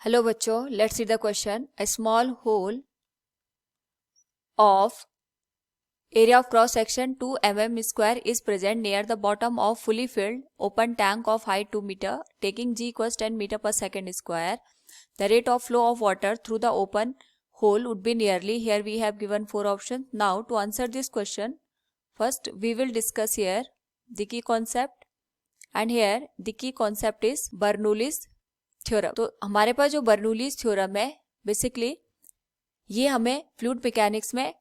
Hello बच्चों, let's see the question. A small hole of area of cross section 2 mm square is present near the bottom of fully filled open tank of height 2 meter taking G equals 10 meter per second square. The rate of flow of water through the open hole would be nearly. Here we have given 4 options. Now to answer this question, first we will discuss here the key concept, and here the key concept is Bernoulli's theorem. तो हमारे पास जो Bernoulli's theorem है, basically ये हमें fluid mechanics में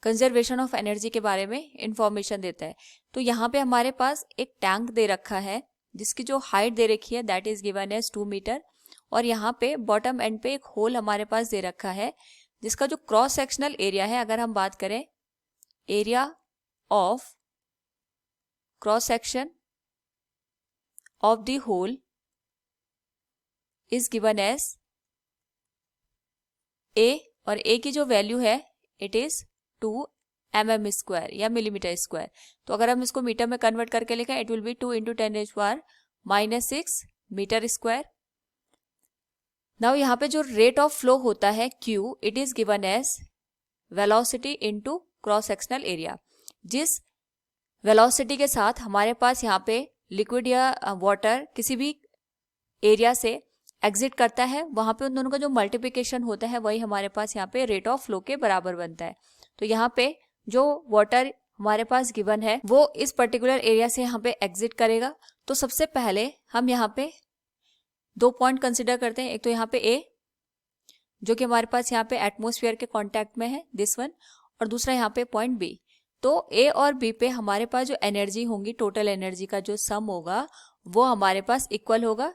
conservation of energy के बारे में इंफॉर्मेशन देता है. तो यहाँ पे हमारे पास एक टैंक दे रखा है जिसकी जो हाइट दे रखी है that is given as 2 metre, और यहाँ पे बॉटम एंड पे एक होल हमारे पास दे रखा है जिसका जो क्रॉस सेक्शनल एरिया है, अगर हम बात करें area of cross section of the hole is given as A, और A की जो वैल्यू है इट इज 2 mm स्क्वायर या मिलीमीटर स्क्वायर. तो अगर हम इसको मीटर में कन्वर्ट करके लिखें it will be 2 into 10⁻⁻6 metre square. Now यहाँ पे जो रेट ऑफ फ्लो होता है Q, it is given as velocity into cross sectional area. जिस वेलोसिटी के साथ हमारे पास यहाँ पे लिक्विड या वाटर किसी भी एरिया से एग्जिट करता है, वहां पे उन दोनों का जो मल्टीप्लिकेशन होता है वही हमारे पास यहाँ पे रेट ऑफ फ्लो के बराबर बनता है. तो यहाँ पे जो वाटर हमारे पास गिवन है वो इस पर्टिकुलर एरिया से यहाँ पे एग्जिट करेगा. तो सबसे पहले हम यहाँ पे 2 पॉइंट कंसिडर करते हैं. एक तो यहाँ पे ए जो कि हमारे पास यहाँ पे एटमोस्फियर के कॉन्टैक्ट में है, दिस वन, और दूसरा यहाँ पे पॉइंट बी. तो ए और बी पे हमारे पास जो एनर्जी होंगी, टोटल एनर्जी का जो सम होगा वो हमारे पास इक्वल होगा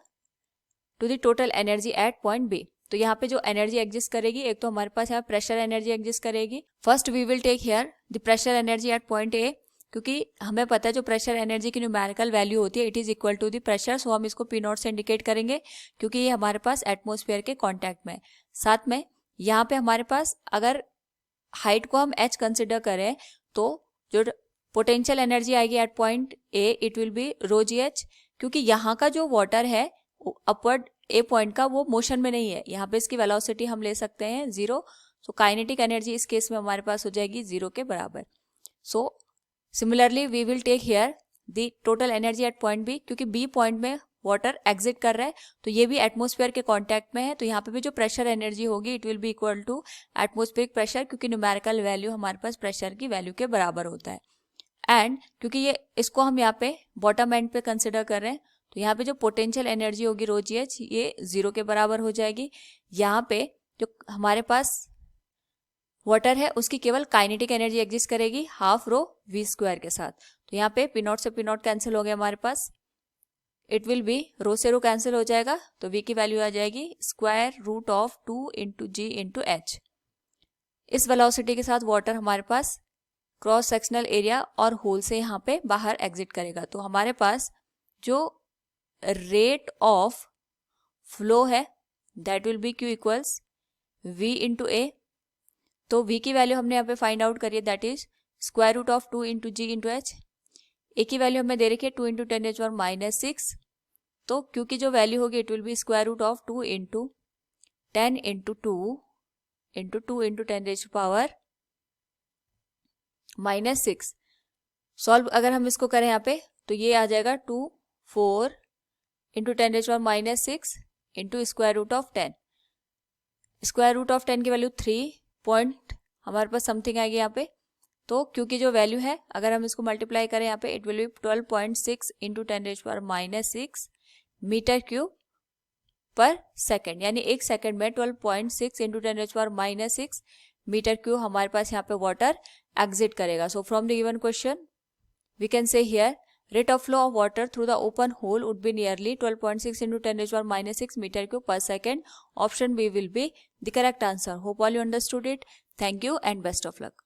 to the total energy at point B. तो यहाँ पे जो एनर्जी एग्जिस्ट करेगी, एक तो हमारे पास यहाँ प्रेशर एनर्जी एग्जिस्ट करेगी. First we will take here the pressure energy at point A, क्योंकि हमें पता है जो प्रेशर एनर्जी की न्यूमेरिकल वैल्यू होती है it is equal to the pressure. So हम इसको पी नॉट से इंडिकेट करेंगे क्योंकि ये हमारे पास एटमोस्फेयर के कॉन्टैक्ट में है. साथ में यहाँ पे हमारे पास अगर हाइट को हम एच कंसिडर करें तो जो पोटेंशियल एनर्जी आएगी at point A it will be rho g h, क्योंकि यहाँ का जो वाटर है अपवर्ड ए पॉइंट का वो मोशन में नहीं है. यहाँ पे इसकी वेलोसिटी हम ले सकते हैं 0. सो काइनेटिक एनर्जी इस केस में हमारे पास हो जाएगी 0 के बराबर. So similarly we will take here the total energy at point B, क्योंकि बी पॉइंट में वाटर एग्जिट कर रहा है तो ये भी एटमोस्फेयर के कॉन्टैक्ट में है. तो यहाँ पे भी जो प्रेशर एनर्जी होगी it will be equal to atmospheric pressure, क्योंकि न्यूमेरिकल वैल्यू हमारे पास प्रेशर की वैल्यू के बराबर होता है. एंड क्योंकि ये इसको हम यहाँ पे बॉटम एंड पे कंसिडर कर रहे हैं तो यहाँ पे जो पोटेंशियल एनर्जी होगी रो जी एच ये 0 के बराबर हो जाएगी. यहाँ पे जो हमारे पास वाटर है उसकी केवल काइनेटिक एनर्जी एग्जिस्ट करेगी हाफ रो वी स्क्वायर के साथ. तो यहाँ पे पी नॉट से पी नॉट कैंसिल हो गया हमारे पास. इट विल बी रो से रो कैंसिल हो जाएगा तो वी की वैल्यू आ जाएगी square root of 2 into ji into h. इस वेलोसिटी के साथ वाटर हमारे पास क्रॉस सेक्शनल एरिया और होल से यहाँ पे बाहर एग्जिट करेगा. तो हमारे पास जो रेट ऑफ फ्लो है that will be Q equals V into A. तो वी की वैल्यू हमने यहाँ पे फाइंड आउट करी है that is square root of 2 into ji into H. A की वैल्यू हमें दे रखी है 2 इंटू 10⁻⁻6. तो क्यू की जो वैल्यू होगी it will be square root of 2 into 10 into 2 into 2 into 10⁻⁻6. Solve अगर हम इसको करें यहाँ पे तो ये आ जाएगा 2 4 into 10⁻⁻6 into square root of 10. Square root of 10 की वैल्यू 3 पॉइंट हमारे पास समथिंग आएगी यहाँ पे. तो क्योंकि जो वैल्यू है अगर हम इसको मल्टीप्लाई करें यहाँ पे it will be 12.6 into 10⁻⁻6 metre cube पर सेकेंड, यानी एक सेकेंड में 12.6 इंटू 10⁻⁻6 मीटर क्यूब हमारे पास यहाँ पे वाटर एग्जिट करेगा. So from the given question we can say here rate of flow of water through the open hole would be nearly 12.6 into 10⁻⁻6 meter cube per second. Option B will be the correct answer. Hope all you understood it. Thank you and best of luck.